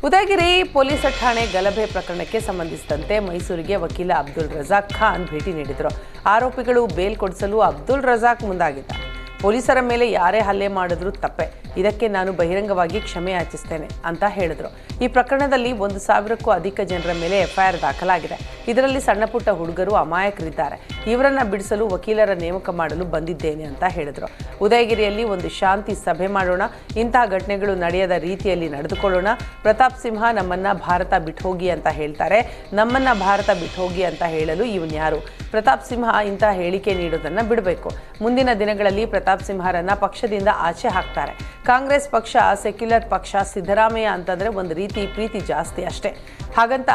Udayagiri police ಠಾಣೆ ಗಲಭೆ ಪ್ರಕರಣಕ್ಕೆ ಸಂಬಂಧಿಸಿದಂತೆ ಮೈಸೂರಿಗೆ ವಕೀಲ ಅಬ್ದುಲ್ ರಜಾಕ್ ಖಾನ್ ಭೇಟಿ ನೀಡಿದರು. ಆರೋಪಿಗಳು ಬೇಲ್ ಕೊಡಿಸಲು ಅಬ್ದುಲ್ ರಜಾಕ್ ಮುಂದಾಗಿದ್ದಾರೆ. ಪೊಲೀಸರ ಮೇಲೆ ಯಾರೇ ಹಲ್ಲೆ ಮಾಡಿದ್ರೂ ತಪ್ಪೆ, ಇದಕ್ಕೆ ನಾನು ಬಹಿರಂಗವಾಗಿ ಕ್ಷಮೆ ಯಾಚಿಸ್ತೇನೆ ಅಂತ ಹೇಳಿದರು. ಈ ಪ್ರಕರಣದಲ್ಲಿ 1,000ಕ್ಕೂ ಅಧಿಕ ಜನರ ಮೇಲೆ ಎಫ್ಐಆರ್ ದಾಖಲಾಗಿದೆ. ಇದರಲ್ಲಿ ಸಣ್ಣ ಪುಟ್ಟ ಹುಡುಗರು ಅಮಾಯಕರಿದ್ದಾರೆ. ಇವರನ್ನ ಬಿಡಿಸಲು ವಕೀಲರ ನೇಮಕ ಮಾಡಲು ಬಂದಿದ್ದೇನೆ ಅಂತ ಹೇಳಿದರು. ಉದಯಗಿರಿಯಲ್ಲಿ ಒಂದು ಶಾಂತಿ ಸಭೆ ಮಾಡೋಣ, ಇಂತಹ ಘಟನೆಗಳು ನಡೆಯದ ರೀತಿಯಲ್ಲಿ ನಡೆದುಕೊಳ್ಳೋಣ. ಪ್ರತಾಪ್ ಸಿಂಹ ನಮ್ಮನ್ನ ಭಾರತ ಬಿಟ್ಟು ಹೋಗಿ ಅಂತ ಹೇಳ್ತಾರೆ, ನಮ್ಮನ್ನ ಭಾರತ ಬಿಟ್ಟು ಹೋಗಿ ಅಂತ ಹೇಳಲು ಇವನ್ಯಾರು? ಪ್ರತಾಪ್ ಸಿಂಹ ಇಂತಹ ಹೇಳಿಕೆ ನೀಡೋದನ್ನ ಬಿಡಬೇಕು. ಮುಂದಿನ ದಿನಗಳಲ್ಲಿ ಪ್ರತಾಪ್ ಸಿಂಹರನ್ನ ಪಕ್ಷದಿಂದ ಆಚೆ ಹಾಕ್ತಾರೆ. ಕಾಂಗ್ರೆಸ್ ಪಕ್ಷ ಸೆಕ್ಯುಲರ್ ಪಕ್ಷ, ಸಿದ್ದರಾಮಯ್ಯ ಅಂತಂದ್ರೆ ಒಂದು ರೀತಿ ಪ್ರೀತಿ ಜಾಸ್ತಿ ಅಷ್ಟೇ. ಹಾಗಂತ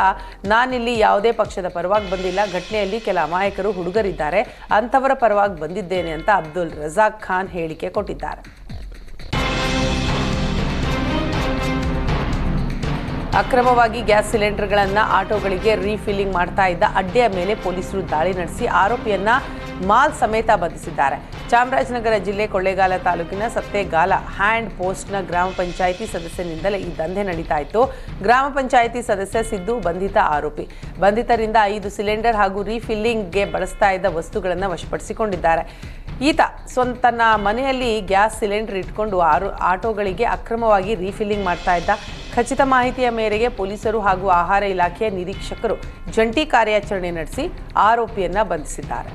ನಾನಿಲ್ಲಿ ಯಾವುದೇ ಪಕ್ಷದ ಪರವಾಗಿ ಬಂದಿಲ್ಲ. ಘಟನೆಯಲ್ಲಿ ಕೆಲ ಅಮಾಯಕರು ಹುಡುಗರಿದ್ದಾರೆ, ಅಂಥವರ ಪರವಾಗಿ ಬಂದಿದ್ದೇನೆ ಅಂತ ಅಬ್ದುಲ್ ರಜಾಕ್ ಖಾನ್ ಹೇಳಿಕೆ ಕೊಟ್ಟಿದ್ದಾರೆ. ಅಕ್ರಮವಾಗಿ ಗ್ಯಾಸ್ ಸಿಲಿಂಡರ್ಗಳನ್ನು ಆಟೋಗಳಿಗೆ ರೀಫಿಲ್ಲಿಂಗ್ ಮಾಡ್ತಾ ಇದ್ದ ಅಡ್ಡೆಯ ಮೇಲೆ ಪೊಲೀಸರು ದಾಳಿ ನಡೆಸಿ ಆರೋಪಿಯನ್ನ ಮಾಲ್ ಸಮೇತ ಬಂಧಿಸಿದ್ದಾರೆ. ಚಾಮರಾಜನಗರ ಜಿಲ್ಲೆ ಕೊಳ್ಳೇಗಾಲ ತಾಲೂಕಿನ ಸತ್ತೇಗಾಲ ಹ್ಯಾಂಡ್ ಪೋಸ್ಟ್ನ ಗ್ರಾಮ ಪಂಚಾಯಿತಿ ಸದಸ್ಯನಿಂದಲೇ ಈ ದಂಧೆ ನಡೀತಾ ಇತ್ತು. ಗ್ರಾಮ ಪಂಚಾಯಿತಿ ಸದಸ್ಯ ಸಿದ್ದು ಬಂಧಿತ ಆರೋಪಿ. ಬಂಧಿತರಿಂದ 5 ಸಿಲಿಂಡರ್ ಹಾಗೂ ರೀಫಿಲ್ಲಿಂಗ್ಗೆ ಬಳಸ್ತಾ ಇದ್ದ ವಸ್ತುಗಳನ್ನು ವಶಪಡಿಸಿಕೊಂಡಿದ್ದಾರೆ. ಈತ ತನ್ನ ಮನೆಯಲ್ಲಿ ಗ್ಯಾಸ್ ಸಿಲಿಂಡರ್ ಇಟ್ಕೊಂಡು ಆಟೋಗಳಿಗೆ ಅಕ್ರಮವಾಗಿ ರೀಫಿಲ್ಲಿಂಗ್ ಮಾಡ್ತಾ ಇದ್ದ. ಖಚಿತ ಮಾಹಿತಿಯ ಮೇರೆಗೆ ಪೊಲೀಸರು ಹಾಗೂ ಆಹಾರ ಇಲಾಖೆಯ ನಿರೀಕ್ಷಕರು ಜಂಟಿ ಕಾರ್ಯಾಚರಣೆ ನಡೆಸಿ ಆರೋಪಿಯನ್ನ ಬಂಧಿಸಿದ್ದಾರೆ.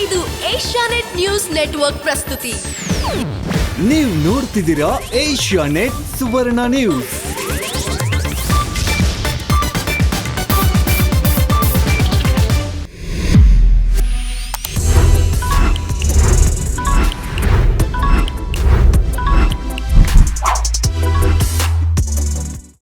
ಇದು ಏಷ್ಯಾನೆಟ್ ನ್ಯೂಸ್ ನೆಟ್ವರ್ಕ್ ಪ್ರಸ್ತುತಿ. ನೀವು ನೋಡ್ತಿದ್ದೀರಾ ಏಷ್ಯಾನೆಟ್ ಸುವರ್ಣ ನ್ಯೂಸ್.